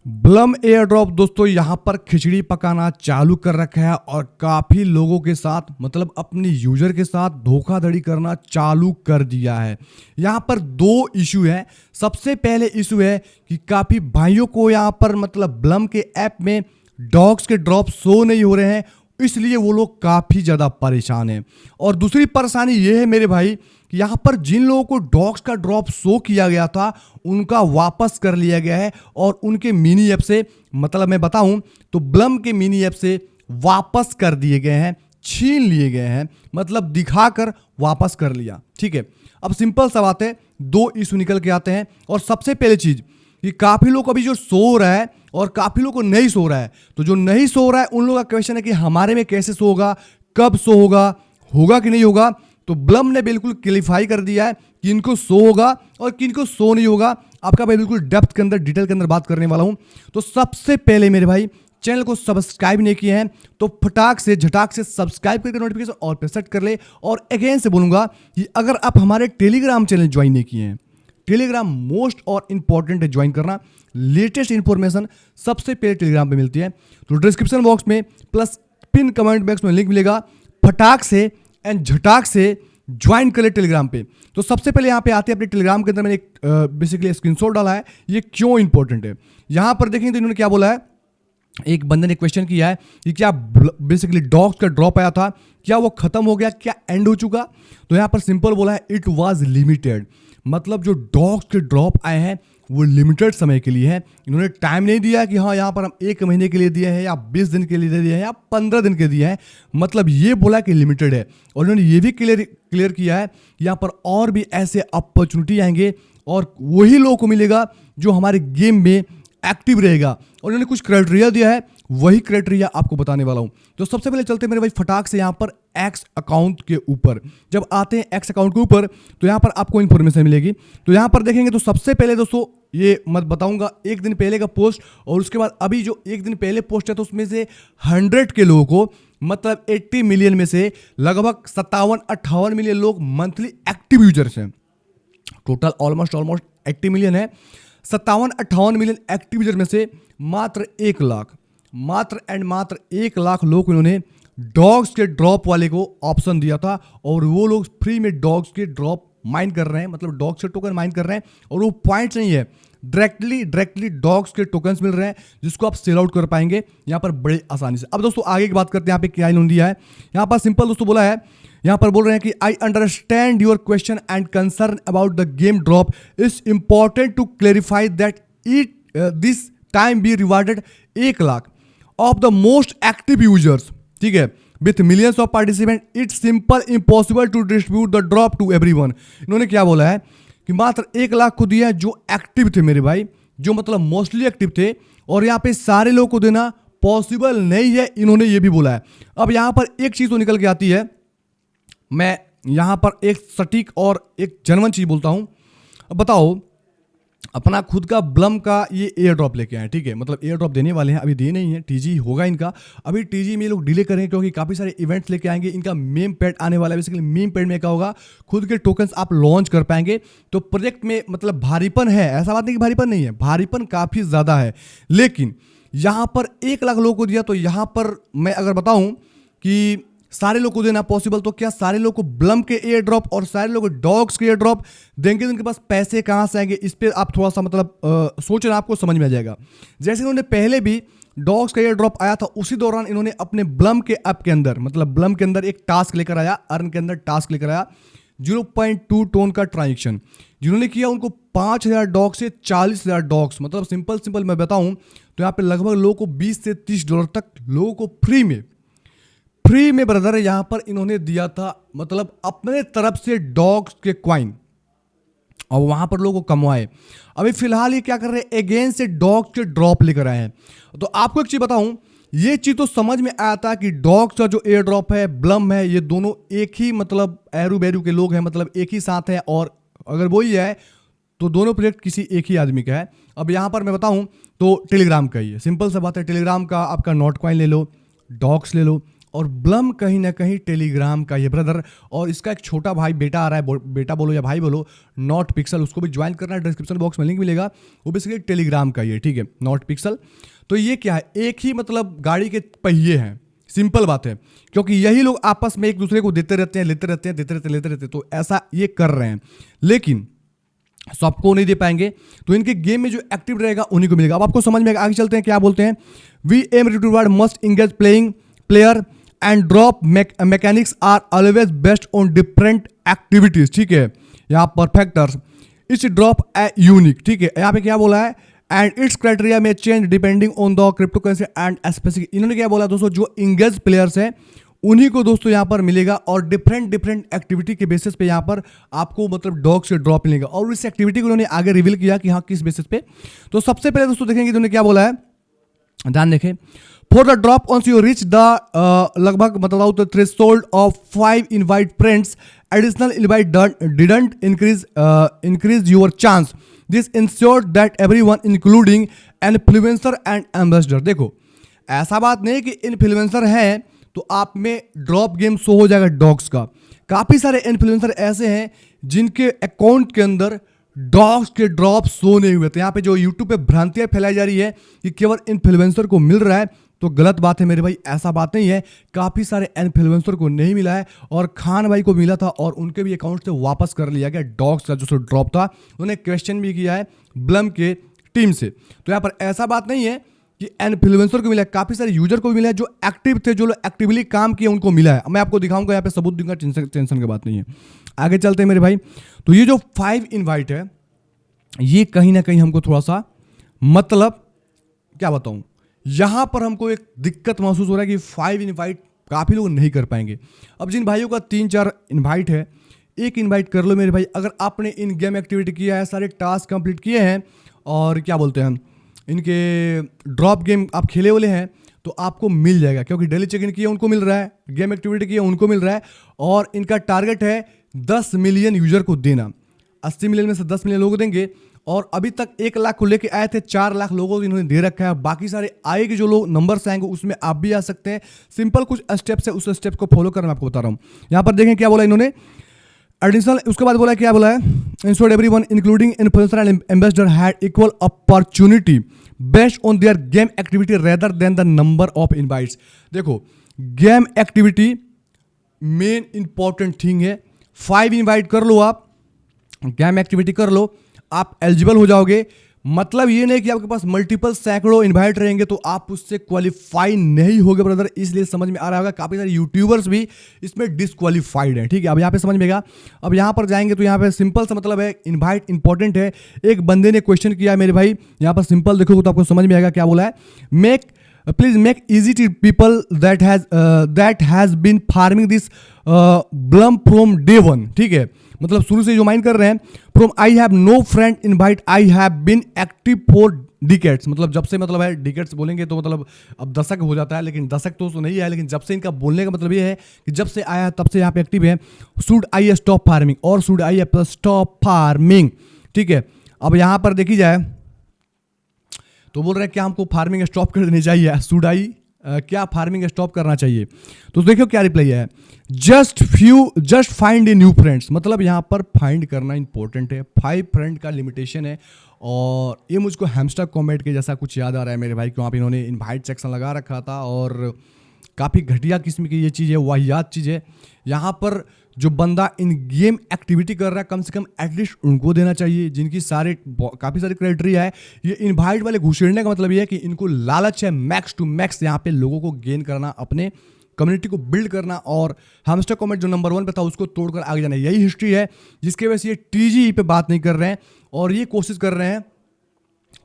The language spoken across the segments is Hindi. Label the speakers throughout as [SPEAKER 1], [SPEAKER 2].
[SPEAKER 1] ब्लम एयर ड्रॉप दोस्तों यहाँ पर खिचड़ी पकाना चालू कर रखा है और काफ़ी लोगों के साथ मतलब अपने यूजर के साथ धोखाधड़ी करना चालू कर दिया है। यहाँ पर दो इशू है। सबसे पहले इशू है कि काफ़ी भाइयों को यहाँ पर मतलब ब्लम के ऐप में डॉग्स के ड्रॉप शो नहीं हो रहे हैं, इसलिए वो लोग काफ़ी ज़्यादा परेशान हैं। और दूसरी परेशानी ये है मेरे भाई कि यहाँ पर जिन लोगों को डॉग्स का ड्रॉप शो किया गया था उनका वापस कर लिया गया है और उनके मिनी ऐप से मतलब मैं बताऊं तो ब्लम के मिनी ऐप से वापस कर दिए गए हैं, छीन लिए गए हैं, मतलब दिखाकर वापस कर लिया। ठीक है, अब सिंपल सा बात है, दो इशू निकल के आते हैं। और सबसे पहले चीज़ कि काफ़ी लोग अभी जो सो रहा है और काफ़ी लोग को नहीं सो रहा है, तो जो नहीं सो रहा है उन लोगों का क्वेश्चन है कि हमारे में कैसे सो होगा, कब सो होगा, होगा कि नहीं होगा। तो ब्लम ने बिल्कुल क्लिफाई कर दिया है कि इनको सो होगा और किनको सो नहीं होगा। आपका भाई बिल्कुल डेप्थ के अंदर डिटेल के अंदर बात करने वाला हूं। तो सबसे पहले मेरे भाई चैनल को सब्सक्राइब नहीं किए हैं तो फटाक से झटाक से सब्सक्राइब करके नोटिफिकेशन ऑल पे सेट कर ले। और अगेन से बोलूंगा कि अगर आप हमारे टेलीग्राम चैनल ज्वाइन नहीं किए हैं, टेलीग्राम मोस्ट और इंपॉर्टेंट है ज्वाइन करना। लेटेस्ट इंफॉर्मेशन सबसे पहले टेलीग्राम पे मिलती है। तो डिस्क्रिप्शन बॉक्स में प्लस पिन कमेंट बॉक्स में लिंक मिलेगा, फटाक से एंड झटाक से ज्वाइन कर ले टेलीग्राम पे। तो सबसे पहले यहाँ पे आते हैं अपने टेलीग्राम के अंदर मैंने एक बेसिकली स्क्रीनशॉट डाला है, ये क्यों इंपॉर्टेंट है। यहाँ पर देखेंगे तो इन्होंने क्या बोला है, एक बंदे ने क्वेश्चन किया है कि क्या बेसिकली डॉग्स का ड्रॉप आया था, क्या वो खत्म हो गया, क्या एंड हो चुका। तो यहाँ पर सिंपल बोला है इट वाज लिमिटेड, मतलब जो डॉग्स के ड्रॉप आए हैं वो लिमिटेड समय के लिए हैं। इन्होंने टाइम नहीं दिया कि हाँ यहाँ पर हम 1 महीने के लिए दिए हैं या 20 दिन के लिए दिए हैं या 15 दिन के दिए हैं, मतलब ये बोला कि लिमिटेड है। और इन्होंने ये भी क्लियर किया है कि यहाँ पर और भी ऐसे अपॉर्चुनिटी आएंगे और वही लोगों को मिलेगा जो हमारे गेम में एक्टिव रहेगा। और इन्होंने कुछ क्राइटेरिया दिया है, वही क्राइटेरिया आपको बताने वाला हूं। तो सबसे पहले चलते हैं मेरे भाई फटाक से यहाँ पर एक्स अकाउंट के ऊपर। जब आते हैं एक्स अकाउंट के ऊपर तो यहाँ पर आपको इन्फॉर्मेशन मिलेगी। तो यहाँ पर देखेंगे तो सबसे पहले दोस्तों ये मत बताऊंगा 1 दिन पहले का पोस्ट, और उसके बाद अभी जो 1 दिन पहले पोस्ट है तो उसमें से 100 के लोगों को मतलब 80 मिलियन में से लगभग 57-58 मिलियन लोग मंथली एक्टिव यूजर्स हैं। टोटल ऑलमोस्ट 80 मिलियन है। 57-58 मिलियन एक्टिव यूजर में से मात्र 1 लाख, मात्र एंड मात्र 1 लाख लोग इन्होंने डॉग्स के ड्रॉप वाले को ऑप्शन दिया था और वो लोग फ्री में डॉग्स के ड्रॉप माइन कर रहे हैं, मतलब डॉग्स के टोकन माइन कर रहे हैं। और वो पॉइंट्स नहीं है, डायरेक्टली डॉग्स के टोकन्स मिल रहे हैं जिसको आप सेल आउट कर पाएंगे यहाँ पर बड़े आसानी से। अब दोस्तों आगे की बात करते हैं, यहाँ पे क्या इन्होंने दिया है। यहाँ पर सिंपल दोस्तों बोला है, यहाँ पर बोल रहे हैं कि I understand your question and concern about the game drop, it's important to clarify that it this time be rewarded 1 lakh of the most active users, ठीक है, with millions of participant, it's simple impossible to distribute the drop to everyone. इन्होंने क्या बोला है कि मात्र 1 लाख को दिया है जो एक्टिव थे मेरे भाई, जो मतलब मोस्टली एक्टिव थे, और यहाँ पे सारे लोगों को देना पॉसिबल नहीं है, इन्होंने ये भी बोला है। अब यहाँ पर एक चीज़ तो निकल के आती है, मैं यहाँ पर एक सटीक और एक जनवन चीज़ बोलता हूँ। अब बताओ, अपना खुद का ब्लम का ये एयर ड्रॉप लेके आए, ठीक है, मतलब एयर ड्रॉप देने वाले हैं, अभी दिए नहीं है, टीजी होगा इनका। अभी टीजी में ये लोग डिले करेंगे क्योंकि काफ़ी सारे इवेंट्स लेके आएंगे। इनका मेम पैड आने वाला है, बेसिकली मेम पैड में क्या होगा, खुद के टोकन्स आप लॉन्च कर पाएंगे। तो प्रोजेक्ट में मतलब भारीपन है, ऐसा बात नहीं कि भारीपन नहीं है, भारीपन काफ़ी ज़्यादा है। लेकिन यहाँ पर 1 लाख लोगों को दिया, तो यहाँ पर मैं अगर बताऊँ कि सारे लोग को देना पॉसिबल, तो क्या सारे लोग को ब्लम के एयर ड्रॉप और सारे लोग को डॉग्स के एयर ड्रॉप देंगे, तो उनके पास पैसे कहाँ से आएंगे, इस पर आप थोड़ा सा मतलब सोचना, आपको समझ में आ जाएगा। जैसे इन्होंने पहले भी डॉग्स का एयर ड्रॉप आया था, उसी दौरान इन्होंने अपने ब्लम के ऐप के अंदर, मतलब ब्लम के अंदर एक टास्क लेकर आया, अर्न के अंदर टास्क लेकर आया 0.2 टोन का ट्रांजेक्शन। जिन्होंने किया उनको 5,000 डॉग से 40,000 डॉग्स, मतलब सिंपल मैं बताऊँ तो यहाँ पे लगभग लोगों को $20 से $30 तक लोगों को फ्री में ब्रदर यहाँ पर इन्होंने दिया था, मतलब अपने तरफ से डॉग्स के क्वाइन, और वहाँ पर लोगों को कमवाए। अभी फिलहाल ये क्या कर रहे हैं, अगेन से डॉग्स के ड्रॉप लेकर आए हैं। तो आपको एक चीज़ बताऊँ, ये चीज़ तो समझ में आया था कि डॉग्स का जो एयर ड्रॉप है, ब्लम है, ये दोनों एक ही मतलब एरू बैरू के लोग हैं, मतलब एक ही साथ हैं, और अगर वही है तो दोनों प्रोजेक्ट किसी एक ही आदमी का है। अब यहाँ पर मैं बताऊँ तो टेलीग्राम का ही है, सिंपल सा बात है। टेलीग्राम का आपका नोट क्वाइन ले लो, डॉग्स ले लो, और ब्लम कहीं ना कहीं टेलीग्राम का ये ब्रदर, और इसका एक छोटा भाई बेटा आ रहा है, बेटा बोलो या भाई बोलो, नॉट पिक्सल, उसको भी ज्वाइन करना है, डिस्क्रिप्शन बॉक्स में लिंक मिलेगा। वो बेसिकली टेलीग्राम का ये, ठीक है, नॉट पिक्सल। तो ये क्या है, एक ही मतलब गाड़ी के पहिए हैं, सिंपल बात है, क्योंकि यही लोग आपस में एक दूसरे को देते रहते हैं, लेते रहते हैं, देते रहते हैं, लेते रहते हैं, तो ऐसा ये कर रहे हैं, लेकिन सबको नहीं दे पाएंगे। तो इनके गेम में जो एक्टिव रहेगा उन्हीं को मिलेगा। अब आपको समझ में आगे चलते हैं क्या बोलते हैं। We aim reward must engage playing player and drop mechanics are always best on different activities, ठीक है, यहाँ परफेक्टर्स इट्स ड्रॉप ए यूनिक, ठीक है, यहाँ पे क्या बोला है, एंड इट्स क्राइटेरिया में change depending on the crypto currency and specific. इन्होंने क्या बोला दोस्तों, जो इंगेज प्लेयर्स हैं उन्हीं को दोस्तों यहाँ पर मिलेगा, और डिफरेंट एक्टिविटी के बेसिस पे यहाँ पर आपको मतलब डॉग से ड्रॉप मिलेगा, और इस एक्टिविटी को उन्होंने आगे रिवील किया कि हाँ किस बेसिस पे। तो सबसे पहले दोस्तों देखेंगे उन्होंने क्या बोला है, ध्यान देखें, for the drop on you reach the लगभग मतलब the threshold of 5 invite friends, additional invite didn't increase your chance, this insured that everyone including influencer and ambassador. देखो ऐसा बात नहीं कि इन्फ्लुएंसर है तो आप में ड्रॉप गेम शो हो जाएगा डॉग्स का। काफी सारे इन्फ्लुएंसर ऐसे हैं जिनके अकाउंट के अंदर डॉग्स के ड्रॉप शो नहीं हुए। तो यहाँ पे जो यूट्यूब पे भ्रांतियां फैलाई जा रही है कि केवल इन्फ्लुएंसर को मिल रहा है, तो गलत बात है मेरे भाई, ऐसा बात नहीं है। काफी सारे इन्फ्लुएंसर को नहीं मिला है, और खान भाई को मिला था, और उनके भी अकाउंट से वापस कर लिया गया डॉग्स का जो ड्रॉप था। उन्हें क्वेश्चन भी किया है ब्लम के टीम से। तो यहाँ पर ऐसा बात नहीं है कि इन्फ्लुएंसर को मिला है, काफी सारे यूजर को भी मिला है, जो एक्टिव थे, जो लोग एक्टिवली काम किए उनको मिला है। मैं आपको दिखाऊंगा, यहाँ पे सबूत दूंगा, टेंशन की बात नहीं है। आगे चलते हैं मेरे भाई। तो ये जो 5 इनवाइट है, ये कहीं ना कहीं हमको थोड़ा सा मतलब क्या बताऊं, यहां पर हमको एक दिक्कत महसूस हो रहा है कि 5 इनवाइट काफी लोग नहीं कर पाएंगे। अब जिन भाइयों का 3-4 इनवाइट है, एक इनवाइट कर लो मेरे भाई। अगर आपने इन गेम एक्टिविटी किया है, सारे टास्क कंप्लीट किए हैं, और क्या बोलते हैं इनके ड्रॉप गेम आप खेले वाले हैं, तो आपको मिल जाएगा, क्योंकि डेली चेक इन किए उनको मिल रहा है, गेम एक्टिविटी किए उनको मिल रहा है, और इनका टारगेट है 10 मिलियन यूजर को देना। 80 मिलियन में से 10 मिलियन लोग देंगे, और अभी तक 1 लाख को लेके आए थे, 4 लाख लोगों को इन्होंने दे रखा है। बाकी सारे आए के जो लोग नंबर्स आएंगे उसमें आप भी आ सकते हैं। सिंपल कुछ स्टेप्स है, उस स्टेप को फॉलो करना मैं आपको बता रहा हूँ। यहाँ पर देखें क्या बोला इन्होंने, एडिशनल, उसके बाद बोला क्या बोला है, ensured everyone including influencer and ambassador had equal opportunity based on their game activity rather than the number of invites. देखो game activity main important thing है। 5 इनवाइट कर लो, आप गेम एक्टिविटी कर लो, आप एलिजिबल हो जाओगे। मतलब ये नहीं कि आपके पास मल्टीपल सैकड़ों इनवाइट रहेंगे तो आप उससे क्वालिफाई नहीं होगे ब्रदर। इसलिए समझ में आ रहा होगा काफी सारे यूट्यूबर्स भी इसमें डिस्क्वालीफाइड हैं, ठीक है। अब यहाँ पे समझ में आएगा। अब यहाँ पर जाएंगे तो यहाँ पे सिंपल सा मतलब है, इनवाइट इंपॉर्टेंट है। एक बंदे ने क्वेश्चन किया मेरे भाई, यहाँ पर सिंपल देखोगे तो आपको समझ में आएगा क्या बोला है, please make easy to people that has been farming this Blum from day 1, ठीक है, मतलब शुरू से जो माइंड कर रहे हैं। From I have no friend invite I have been active for decades, मतलब जब से मतलब है, डिकेट्स बोलेंगे तो मतलब अब दशक हो जाता है, लेकिन दशक तो नहीं है, लेकिन जब से इनका बोलने का मतलब ये है कि जब से आया तब से यहाँ पे एक्टिव है। शुड आई स्टॉप फार्मिंग, और शुड आई स्टॉप फार्मिंग, ठीक है। अब यहाँ पर देखी जाए तो बोल रहे हैं क्या हमको फार्मिंग स्टॉप कर देनी चाहिए, शुड आई क्या फार्मिंग स्टॉप करना चाहिए। तो देखो क्या रिप्लाई है, just find a new friends, मतलब यहाँ पर फाइंड करना इंपॉर्टेंट है। 5 फ्रेंड का लिमिटेशन है, और ये मुझको हैमस्टर कॉमेट के जैसा कुछ याद आ रहा है मेरे भाई, क्यों आप इन्होंने इनवाइट सेक्शन लगा रखा था, और काफ़ी घटिया किस्म की ये चीज़ है, वाहियात चीज़ है। यहाँ पर जो बंदा इन गेम एक्टिविटी कर रहा है, कम से कम एटलीस्ट उनको देना चाहिए, जिनकी काफ़ी सारे क्राइटेरिया है। ये इनवाइट वाले घुसेड़ने का मतलब ये है कि इनको लालच है मैक्स टू मैक्स यहाँ पे लोगों को गेन करना, अपने कम्युनिटी को बिल्ड करना, और हैमस्टर कॉमेट जो नंबर 1 पे था उसको तोड़कर आगे जाना। यही हिस्ट्री है जिसके वजह से ये टीजी पे बात नहीं कर रहे हैं, और ये कोशिश कर रहे हैं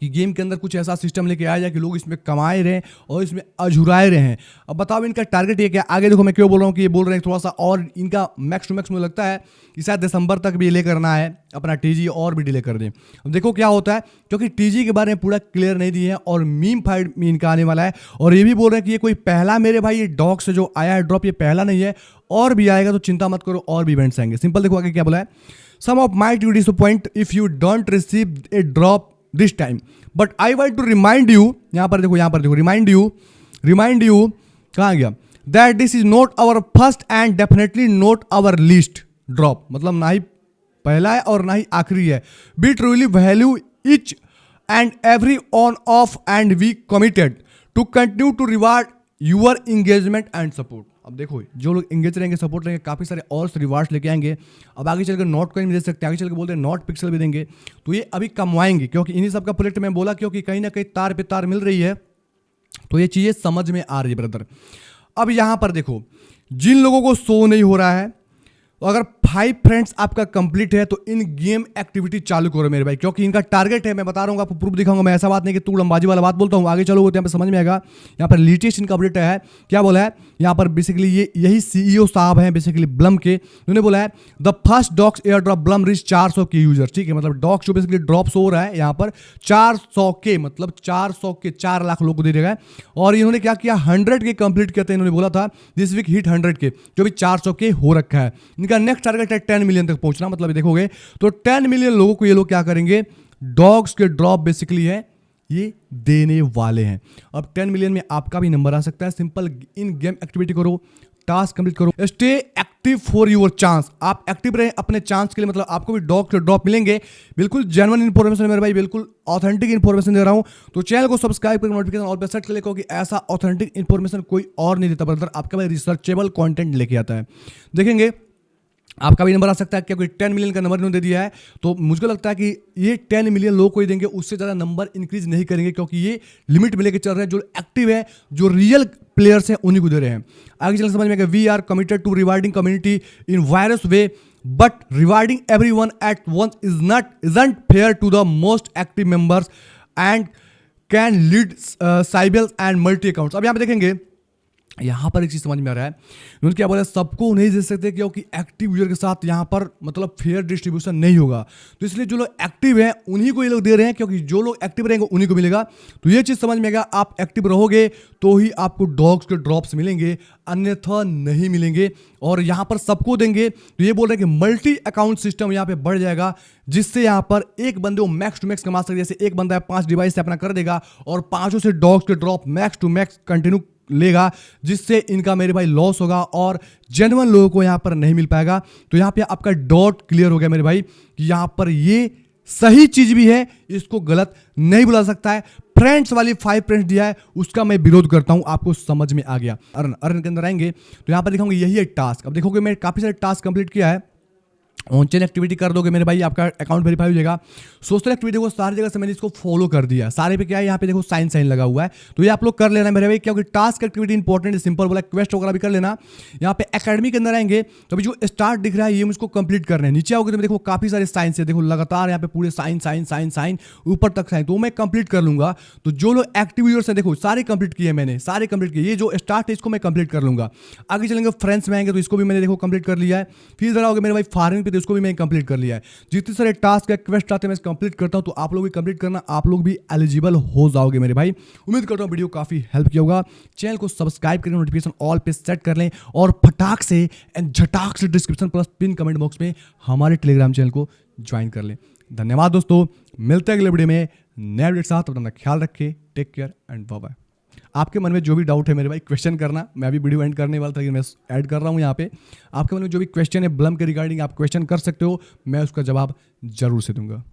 [SPEAKER 1] कि गेम के अंदर कुछ ऐसा सिस्टम लेके आया जाए कि लोग इसमें कमाए रहें और इसमें अझुराए रहें। अब बताओ इनका टारगेट ये क्या। आगे देखो मैं क्यों बोल रहा हूँ कि ये बोल रहे हैं थोड़ा सा, और इनका मैक्स टू मैक्स मुझे लगता है कि शायद दिसंबर तक भी डिले करना है अपना टीजी, और भी डिले कर दें। अब देखो क्या होता है, क्योंकि टीजी के बारे में पूरा क्लियर नहीं दिए हैं, और मीम फाइट में इनका आने वाला है, और ये भी बोल रहे हैं कि ये कोई पहला मेरे भाई ये डॉग से जो आया है ड्रॉप, ये पहला नहीं है, और भी आएगा, तो चिंता मत करो, और भी इवेंट्स आएंगे। सिंपल देखो आगे क्या बोला है, some of might you disappoint if you don't receive a drop this time, but I want to remind you, यहाँ पर देखो रिमाइंड यू कहाँ गया, that this is not our first and definitely not our least drop, मतलब ना ही पहला है और ना ही आखिरी है। We truly value each and every on of and we committed to continue to reward your engagement and support. अब देखो जो लोग एंगेज रहेंगे, सपोर्ट रहेंगे, काफ़ी सारे और रिवार्ड्स लेके आएंगे। अब आगे चलकर नॉट कॉइन भी दे सकते हैं, आगे चलकर बोलते हैं नॉट पिक्सल भी देंगे। तो ये अभी कमवाएंगे क्योंकि इन्हीं सब का प्रोजेक्ट में बोला, क्योंकि कहीं ना कहीं तार पे तार मिल रही है, तो ये चीज़ें समझ में आ रही है ब्रदर। अब यहाँ पर देखो जिन लोगों को शो नहीं हो रहा है, तो अगर 5 फ्रेंड्स आपका कंप्लीट है तो इन गेम एक्टिविटी चालू करो मेरे भाई, क्योंकि इनका टारगेट है। मैं बता रहा हूँ, आपको प्रूफ दिखाऊंगा। मैं ऐसा बात नहीं कि तू लंबाजी वाला बात बोलता हूँ, आगे चलोगे तो यहाँ पे समझ में आएगा। यहाँ पर लेटेस्ट इनका अपडेट है, क्या बोला है यहाँ पर बेसिकली ये यही सीईओ साहब हैं बेसिकली ब्लम के, उन्होंने बोला है the first DOGS airdrop Blum reach 400 K user. ठीक है, मतलब डॉक्स जो बेसिकली ड्रॉप्स हो रहा है यहाँ पर 400 के, मतलब 400 के 4 लाख लोग को दे देगा। और इन्होंने क्या किया, 100 के कंप्लीट करते हैं। इन्होंने बोला था दिस वीक हिट 100 के, जो भी 400 के हो रखा है। इनका नेक्स्ट टारगेट है 10 मिलियन तक पहुंचना। मतलब देखोगे तो 10 मिलियन लोगों को ये लोग क्या करेंगे, डॉग्स के ड्रॉप बेसिकली है ये देने वाले हैं। अब 10 मिलियन में आपका भी नंबर आ सकता है। सिंपल इन गेम एक्टिविटी करो, टास्क कंप्लीट करो, stay active for your chance. आप एक्टिव रहें अपने चांस के लिए, मतलब आपको भी डॉग के ड्रॉप मिलेंगे। बिल्कुल जेन्युइन इन्फॉर्मेशन है मेरे भाई, बिल्कुल ऑथेंटिक इन्फॉर्मेशन दे रहा हूं। तो चैनल को सब्सक्राइब करके नोटिफिकेशन ऑल पे सेट कर ले, क्योंकि ऐसा ऑथेंटिक इन्फॉर्मेशन कोई और नहीं देता ब्रदर। आपका भाई रिसर्चेबल कंटेंट लेके आता है। देखेंगे आपका भी नंबर आ सकता है, क्योंकि 10 मिलियन का नंबर इन्होंने दे दिया है। तो मुझको लगता है कि ये 10 मिलियन लोग को ही देंगे, उससे ज़्यादा नंबर इंक्रीज नहीं करेंगे, क्योंकि ये लिमिट में लेके चल रहे हैं। जो एक्टिव है, जो रियल प्लेयर्स हैं, उन्हीं को दे रहे हैं। आगे चल समझ में आएगा, we are committed to rewarding community in various way, but rewarding everyone at once isn't fair to the most active members and can lead sybils and multi accounts. अब यहाँ पे देखेंगे, यहाँ पर एक चीज़ समझ में आ रहा है, उन्होंने क्या बोला, सबको नहीं दे सकते क्योंकि एक्टिव यूजर के साथ यहाँ पर मतलब फेयर डिस्ट्रीब्यूशन नहीं होगा। तो इसलिए जो लोग एक्टिव हैं उन्हीं को ये लोग दे रहे हैं, क्योंकि जो लोग एक्टिव रहेंगे उन्हीं को मिलेगा। तो ये चीज़ समझ में आएगा, आप एक्टिव रहोगे तो ही आपको डॉग्स के ड्रॉप्स मिलेंगे, अन्यथा नहीं मिलेंगे। और यहाँ पर सबको देंगे। तो ये बोल रहे हैं कि मल्टी अकाउंट सिस्टम यहाँ पे बढ़ जाएगा, जिससे यहाँ पर एक बंदे को मैक्स टू मैक्स कमा सकते। जैसे एक बंदा 5 डिवाइस से अपना कर देगा और 5 से डॉग्स के drop max to max continue लेगा, जिससे इनका मेरे भाई लॉस होगा और जेन्युइन लोगों को यहाँ पर नहीं मिल पाएगा। तो यहाँ पे आपका डॉट क्लियर हो गया मेरे भाई कि यहाँ पर ये सही चीज भी है, इसको गलत नहीं बुला सकता है। फ्रेंड्स वाली 5 फ्रेंड्स दिया है, उसका मैं विरोध करता हूं। आपको समझ में आ गया। अर्न के अंदर आएंगे तो यहाँ पर दिखाऊंगा यही है टास्क। अब देखोगे मैं काफी सारे टास्क कंप्लीट किया है। ऑन चेन एक्टिविटी कर दोगे मेरे भाई, आपका अकाउंट वेरीफाई हो जाएगा। सोशल एक्टिविटी को सारी जगह से मैंने इसको फॉलो कर दिया। सारे पे क्या है, यहाँ पे देखो साइन साइन लगा हुआ है, तो ये आप लोग कर लेना मेरे भाई, क्योंकि टास्क एक्टिविटी इंपॉर्टेंट है। सिंपल बोला, क्वेस्ट वगैरह भी कर लेना। यहाँ पे एकेडमी के अंदर आएंगे तो अभी जो स्टार्ट दिख रहा है ये मुझको कंप्लीट करना है। नीचे आओगे तो देखो काफी सारे साइंस है, देखो लगातार यहाँ पे पूरे साइन साइन साइन साइन ऊपर तक साइन, तो मैं कंप्लीट कर लूंगा। तो जो लोग एक्टिव यूजर्स हैं देखो सारे कंप्लीट किए मैंने, सारे कंप्लीट किए। ये जो स्टार्ट है इसको मैं कंप्लीट कर लूंगा। आगे चलेंगे फ्रेंड्स में आएंगे तो इसको भी मैंने देखो कंप्लीट कर लिया है। फिर जरा मेरे भाई फार्मिंग पे, तो इसको भी मैं कंप्लीट कर लिया है। जितने सारे टास्क है, क्वेस्ट आते हैं, मैं कंप्लीट करता हूं। तो आप लोग भी कंप्लीट करना, आप लोग भी एलिजिबल हो जाओगे मेरे भाई। उम्मीद करता हूं वीडियो काफी हेल्प किया होगा। चैनल को सब्सक्राइब करके नोटिफिकेशन ऑल पे सेट कर लें, और फटाक से एंड झटाक से description plus pin comment box में हमारे टेलीग्राम चैनल को ज्वाइन कर लें। धन्यवाद दोस्तों, मिलते हैं अगले वीडियो में नए वीडियो के साथ। अपना ख्याल रखें, take care and bye bye. आपके मन में जो भी डाउट है मेरे भाई क्वेश्चन करना, मैं अभी वीडियो एंड करने वाला था लेकिन मैं ऐड कर रहा हूँ यहाँ पे। आपके मन में जो भी क्वेश्चन है ब्लम के रिगार्डिंग आप क्वेश्चन कर सकते हो, मैं उसका जवाब जरूर से दूंगा।